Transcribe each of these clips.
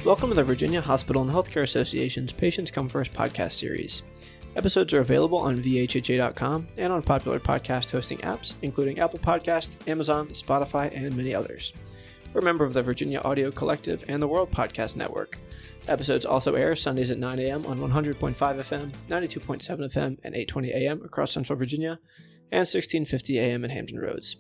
Welcome to the Virginia Hospital and Healthcare Association's Patients Come First podcast series. Episodes are available on vhha.com and on popular podcast hosting apps, including Apple Podcast, Amazon, Spotify, and many others. We're a member of the Virginia Audio Collective and the World Podcast Network. Episodes also air Sundays at 9 a.m. on 100.5 FM, 92.7 FM, and 820 a.m. across Central Virginia, and 1650 a.m. in Hampton Roads.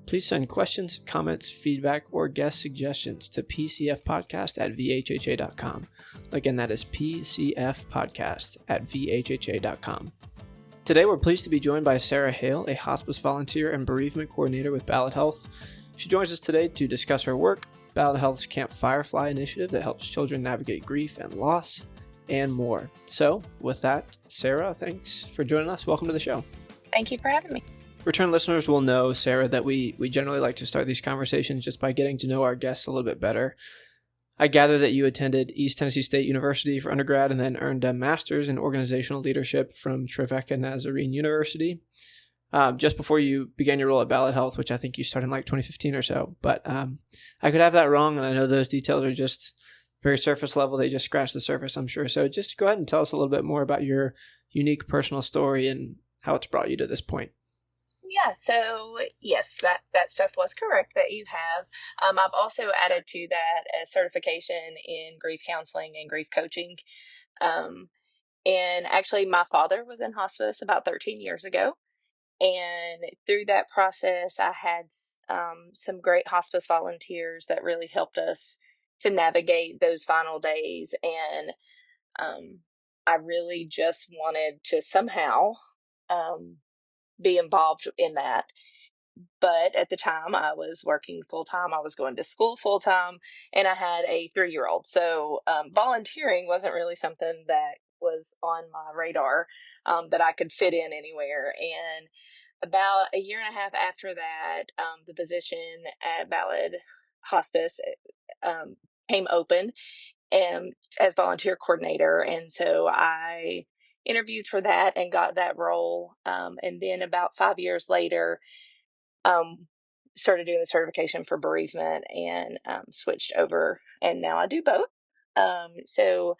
Please send questions, comments, feedback, or guest suggestions to pcfpodcast@vhha.com. Again, that is pcfpodcast@vhha.com. Today, we're pleased to be joined by Sarah Hale, a hospice volunteer and bereavement coordinator with Ballad Health. She joins us today to discuss her work, Ballad Health's Camp Firefly initiative that helps children navigate grief and loss, and more. So, with that, Sarah, thanks for joining us. Welcome to the show. Thank you for having me. Return listeners will know, Sarah, that we generally like to start these conversations just by getting to know our guests a little bit better. I gather that you attended East Tennessee State University for undergrad and then earned a master's in organizational leadership from Trevecca Nazarene University just before you began your role at Ballad Health, which I think you started in like 2015 or so. But I could have that wrong, and I know those details are just very surface level. They just scratch the surface, I'm sure. So just go ahead and tell us a little bit more about your unique personal story and how it's brought you to this point. Yeah, so yes, that stuff was correct that you have. I've also added to that a certification in grief counseling and grief coaching. And actually, my father was in hospice about 13 years ago. And through that process, I had some great hospice volunteers that really helped us to navigate those final days. And I really just wanted to somehow be involved in that. But at the time, I was working full-time. I was going to school full-time, and I had a 3-year-old. So volunteering wasn't really something that was on my radar that I could fit in anywhere. And about a year and a half after that, the position at Ballad Hospice came open as volunteer coordinator. And so I interviewed for that and got that role. And then about 5 years later, started doing the certification for bereavement and switched over. And now I do both. So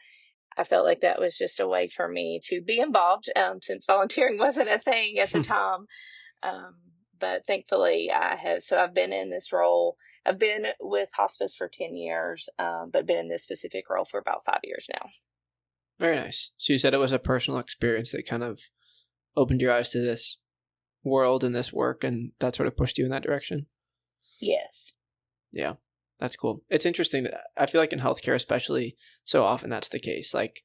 I felt like that was just a way for me to be involved since volunteering wasn't a thing at the time. But thankfully I've been in this role. I've been with hospice for 10 years, but been in this specific role for about 5 years now. Very nice. So you said it was a personal experience that kind of opened your eyes to this world and this work, and that sort of pushed you in that direction? Yes. Yeah, that's cool. It's interesting that I feel like in healthcare especially, so often that's the case. Like,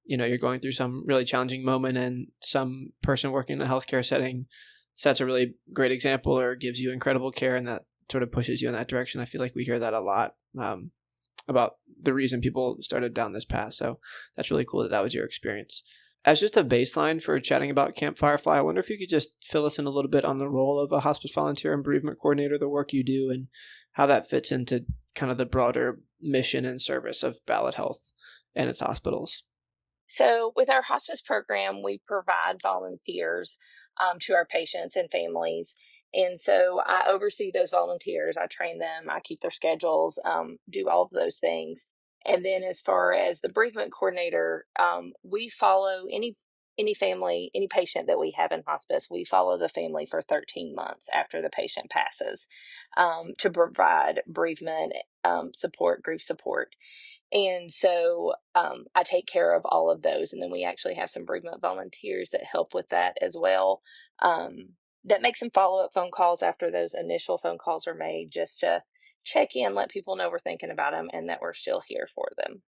you know, you're going through some really challenging moment and some person working in a healthcare setting sets a really great example or gives you incredible care, and that sort of pushes you in that direction. I feel like we hear that a lot about the reason people started down this path. So that's really cool that was your experience. As just a baseline for chatting about Camp Firefly, I wonder if you could just fill us in a little bit on the role of a hospice volunteer and bereavement coordinator, the work you do, and how that fits into kind of the broader mission and service of Ballad Health and its hospitals. So with our hospice program, we provide volunteers to our patients and families. And so I oversee those volunteers. I train them. I keep their schedules, do all of those things. And then as far as the bereavement coordinator, we follow any family, any patient that we have in hospice, we follow the family for 13 months after the patient passes to provide bereavement support, grief support. And so I take care of all of those. And then we actually have some bereavement volunteers that help with that as well. That make some follow-up phone calls after those initial phone calls are made, just to check in, let people know we're thinking about them and that we're still here for them.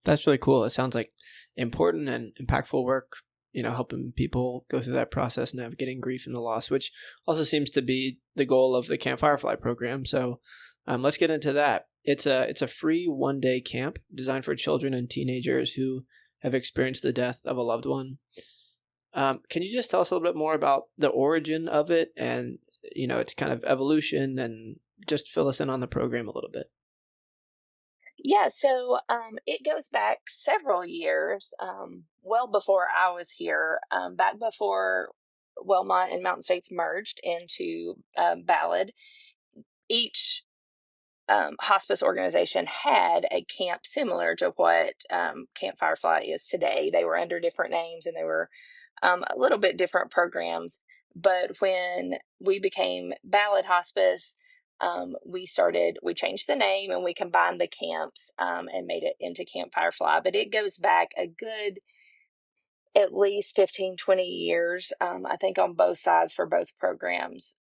That's really cool. It sounds like important and impactful work, you know, helping people go through that process, navigating grief and the loss, which also seems to be the goal of the Camp Firefly program. So let's get into that. It's a free one-day camp designed for children and teenagers who have experienced the death of a loved one. Can you just tell us a little bit more about the origin of it and, you know, its kind of evolution, and just fill us in on the program a little bit? Yeah, so it goes back several years, well before I was here, back before Wellmont and Mountain States merged into Ballad. Each hospice organization had a camp similar to what Camp Firefly is today. They were under different names and they were a little bit different programs. But when we became Ballad Hospice, we changed the name and we combined the camps and made it into Camp Firefly. But it goes back a good at least 15, 20 years, I think, on both sides for both programs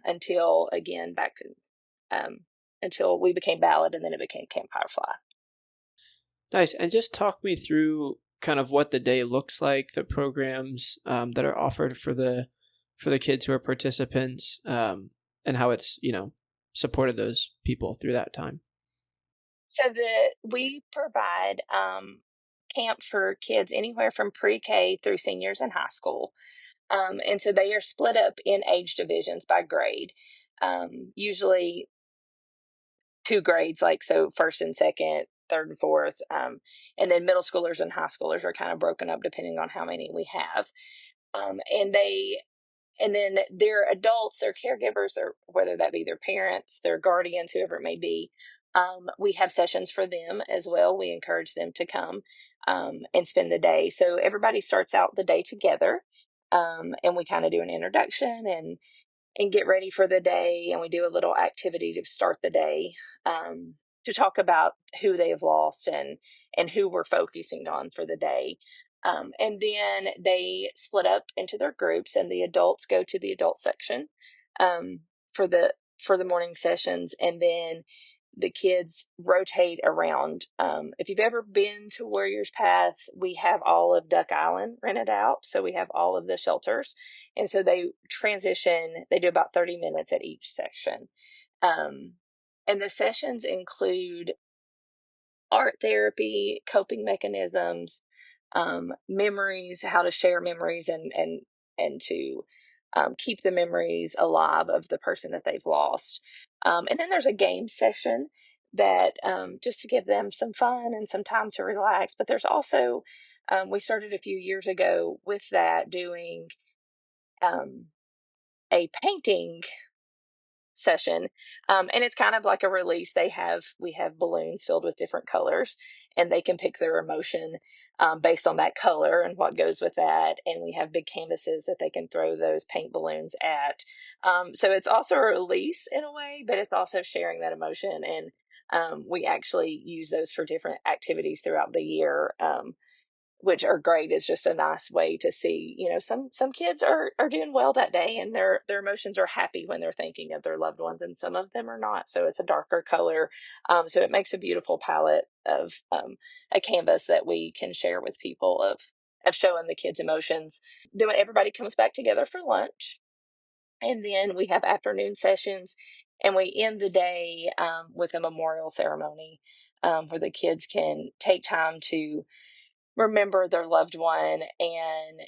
until, again, until we became Ballad and then it became Camp Firefly. Nice. And just talk me through kind of what the day looks like, the programs that are offered for the kids who are participants, and how it's, supported those people through that time. So we provide camp for kids anywhere from pre-K through seniors in high school. And so they are split up in age divisions by grade, usually 2 grades, like so first and second, third and fourth. And then middle schoolers and high schoolers are kind of broken up depending on how many we have. And then their adults, their caregivers, or whether that be their parents, their guardians, whoever it may be, we have sessions for them as well. We encourage them to come and spend the day. So everybody starts out the day together, and we kind of do an introduction and get ready for the day. And we do a little activity to start the day, to talk about who they have lost and who we're focusing on for the day. And then they split up into their groups, and the adults go to the adult section for the morning sessions, and then the kids rotate around. If you've ever been to Warriors Path, we have all of Duck Island rented out, so we have all of the shelters, and so they transition. They do about 30 minutes at each section, and the sessions include art therapy, coping mechanisms, memories, how to share memories and to keep the memories alive of the person that they've lost. And then there's a game session that just to give them some fun and some time to relax. But there's also, we started a few years ago with that, doing a painting session, and it's kind of like a release. We have balloons filled with different colors, and they can pick their emotion based on that color and what goes with that. And we have big canvases that they can throw those paint balloons at. So it's also a release in a way, but it's also sharing that emotion. And we actually use those for different activities throughout the year, which are great. Is just a nice way to see, some kids are doing well that day, and their emotions are happy when they're thinking of their loved ones, and some of them are not. So it's a darker color. So it makes a beautiful palette of a canvas that we can share with people of showing the kids' emotions. Then when everybody comes back together for lunch, and then we have afternoon sessions, and we end the day with a memorial ceremony where the kids can take time to remember their loved one and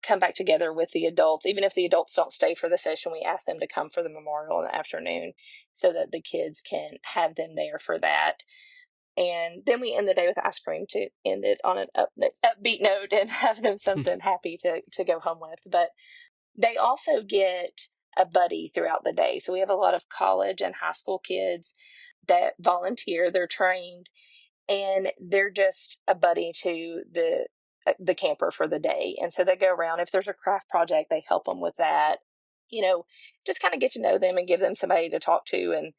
come back together with the adults. Even if the adults don't stay for the session, we ask them to come for the memorial in the afternoon so that the kids can have them there for that. And then we end the day with ice cream to end it on an upbeat note and have them something happy to go home with. But they also get a buddy throughout the day. So we have a lot of college and high school kids that volunteer. They're trained, and they're just a buddy to the camper for the day. And so they go around. If there's a craft project, they help them with that. Just kind of get to know them and give them somebody to talk to and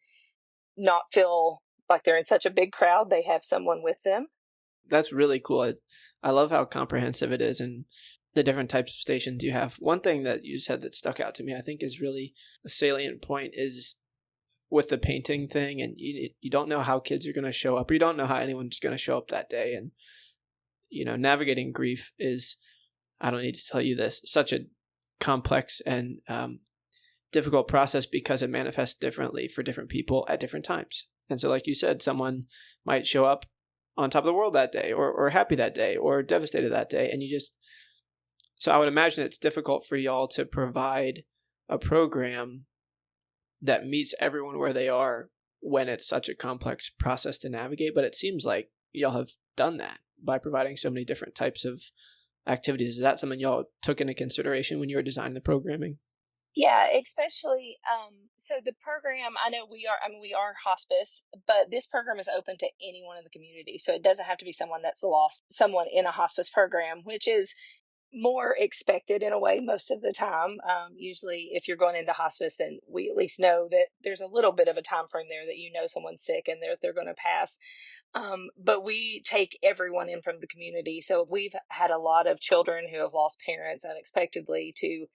not feel like they're in such a big crowd. They have someone with them. That's really cool. I love how comprehensive it is and the different types of stations you have. One thing that you said that stuck out to me, I think, is really a salient point is with the painting thing, and you don't know how kids are going to show up, or you don't know how anyone's going to show up that day. And, navigating grief is, I don't need to tell you this, such a complex and difficult process because it manifests differently for different people at different times. And so, like you said, someone might show up on top of the world that day, or happy that day, or devastated that day. And so I would imagine it's difficult for y'all to provide a program that meets everyone where they are when it's such a complex process to navigate. But it seems like y'all have done that by providing so many different types of activities. Is that something y'all took into consideration when you were designing the programming? Yeah, especially so the program, I know we are hospice, but this program is open to anyone in the community. So it doesn't have to be someone that's lost someone in a hospice program, which is more expected in a way most of the time. Usually if you're going into hospice, then we at least know that there's a little bit of a time frame there that someone's sick and they're going to pass. But we take everyone in from the community. So we've had a lot of children who have lost parents unexpectedly to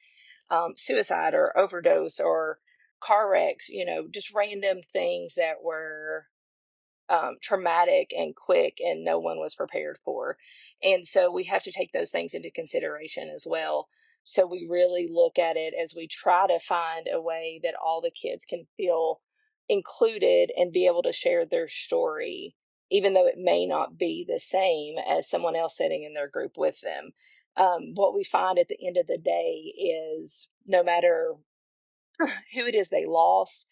suicide or overdose or car wrecks, just random things that were traumatic and quick and no one was prepared for. And so we have to take those things into consideration as well. So we really look at it as we try to find a way that all the kids can feel included and be able to share their story, even though it may not be the same as someone else sitting in their group with them. What we find at the end of the day is no matter who it is they lost,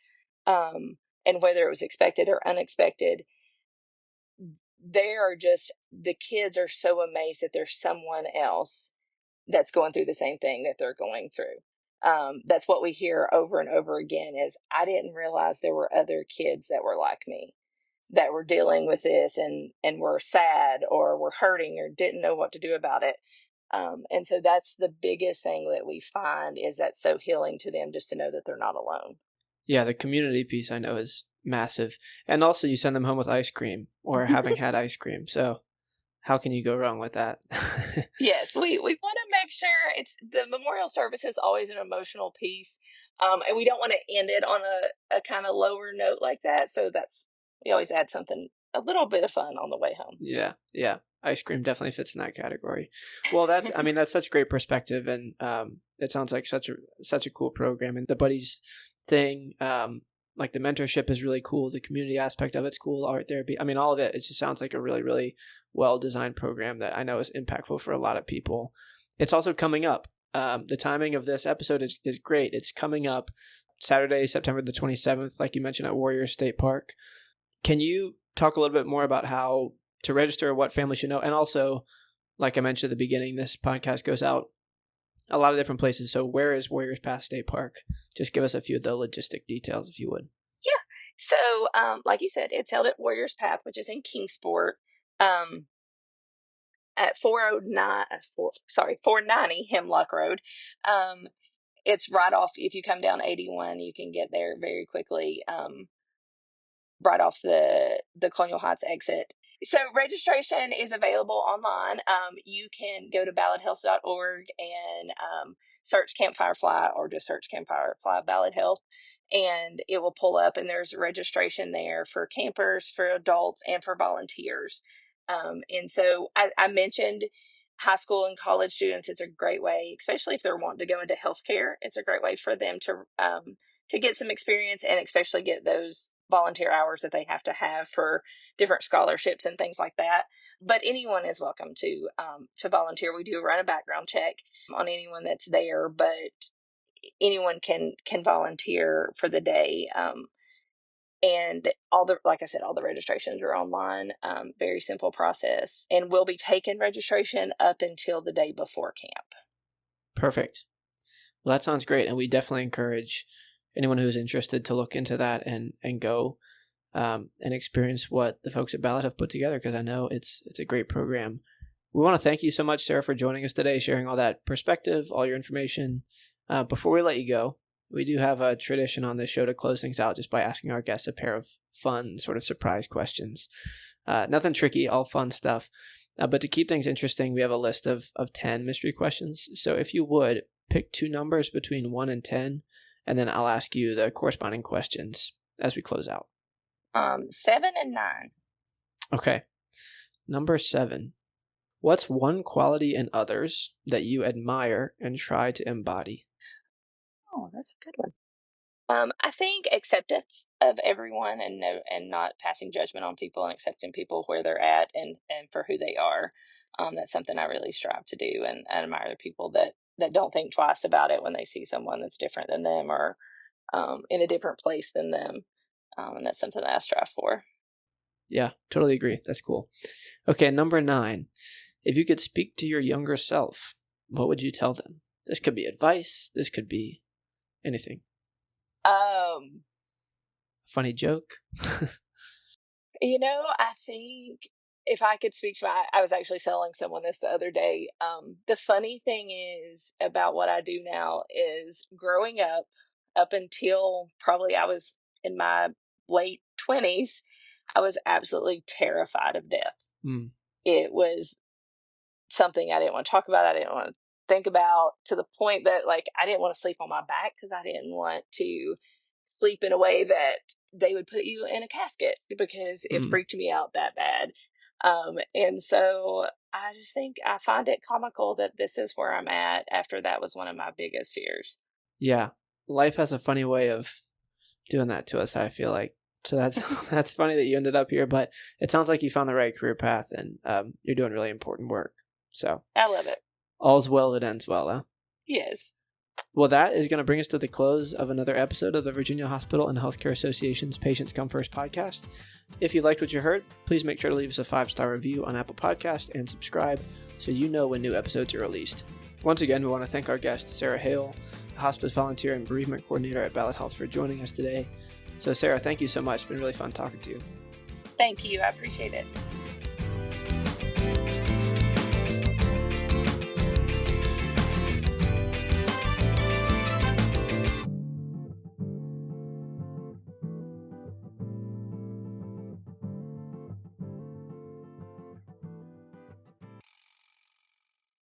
and whether it was expected or unexpected, the kids are so amazed that there's someone else that's going through the same thing that they're going through. That's what we hear over and over again is, I didn't realize there were other kids that were like me that were dealing with this and were sad or were hurting or didn't know what to do about it. And so that's the biggest thing that we find is that's so healing to them, just to know that they're not alone. Yeah, the community piece I know is massive. And also you send them home with ice cream or having had ice cream. So how can you go wrong with that? Yes, we want to make sure it's the memorial service is always an emotional piece. And we don't want to end it on a kind of lower note like that. So we always add something, a little bit of fun on the way home. Yeah, yeah. Ice cream definitely fits in that category. Well, that's such great perspective, and it sounds like such a cool program. And the buddies thing, like the mentorship is really cool. The community aspect of it's cool. Art therapy. I mean, all of it. It just sounds like a really, really well designed program that I know is impactful for a lot of people. It's also coming up. The timing of this episode is great. It's coming up Saturday, September the 27th, like you mentioned, at Warriors State Park. Can you talk a little bit more about how to register, what families should know? And also, like I mentioned at the beginning, this podcast goes out a lot of different places. So where is Warriors Path State Park? Just give us a few of the logistic details, if you would. Yeah. So, like you said, it's held at Warriors Path, which is in Kingsport, at 490 Hemlock Road. It's right off, if you come down 81, you can get there very quickly. Right off the Colonial Heights exit. So registration is available online. You can go to balladhealth.org and search Camp Firefly, or just search Camp Firefly Ballad Health, and it will pull up, and there's registration there for campers, for adults, and for volunteers. And so I mentioned high school and college students. It's a great way, especially if they're wanting to go into healthcare. It's a great way for them to get some experience and especially get those volunteer hours that they have to have for different scholarships and things like that. But anyone is welcome to volunteer. We do run a background check on anyone that's there, but anyone can volunteer for the day. And like I said, all the registrations are online. Very simple process, and we'll be taking registration up until the day before camp. Perfect. Well, that sounds great, and we definitely encourage anyone who's interested to look into that and go and experience what the folks at Ballad have put together, because I know it's a great program. We want to thank you so much, Sarah, for joining us today, sharing all that perspective, all your information. Before we let you go, we do have a tradition on this show to close things out just by asking our guests a pair of fun sort of surprise questions. Nothing tricky, all fun stuff. But to keep things interesting, we have a list of 10 mystery questions. So if you would, pick two numbers between 1 and 10, and then I'll ask you the corresponding questions as we close out. 7 and 9. Okay. Number 7. What's one quality in others that you admire and try to embody? Oh, that's a good one. I think acceptance of everyone and not passing judgment on people and accepting people where they're at and for who they are. That's something I really strive to do, and I admire the people that don't think twice about it when they see someone that's different than them or in a different place than them. And that's something that I strive for. Yeah, totally agree. That's cool. Okay, number 9. If you could speak to your younger self, what would you tell them? This could be advice. This could be Anything? Um, Funny joke? I think if I could speak to I was actually telling someone this the other day. The funny thing is about what I do now is growing up until probably I was in my late 20s, I was absolutely terrified of death. Mm. It was something I didn't want to talk about. I didn't want to think about, to the point that like I didn't want to sleep on my back because I didn't want to sleep in a way that they would put you in a casket because it freaked me out that bad. And so I just think I find it comical that this is where I'm at after that was one of my biggest fears. Yeah. Life has a funny way of doing that to us, I feel like. So that's funny that you ended up here, but it sounds like you found the right career path, and you're doing really important work. So I love it. All's well that ends well, huh? Yes. Well, that is going to bring us to the close of another episode of the Virginia Hospital and Healthcare Association's Patients Come First podcast. If you liked what you heard, please make sure to leave us a 5-star review on Apple Podcasts and subscribe so you know when new episodes are released. Once again, we want to thank our guest, Sarah Hale, a hospice volunteer and bereavement coordinator at Ballot Health, for joining us today. So, Sarah, thank you so much. It's been really fun talking to you. Thank you. I appreciate it.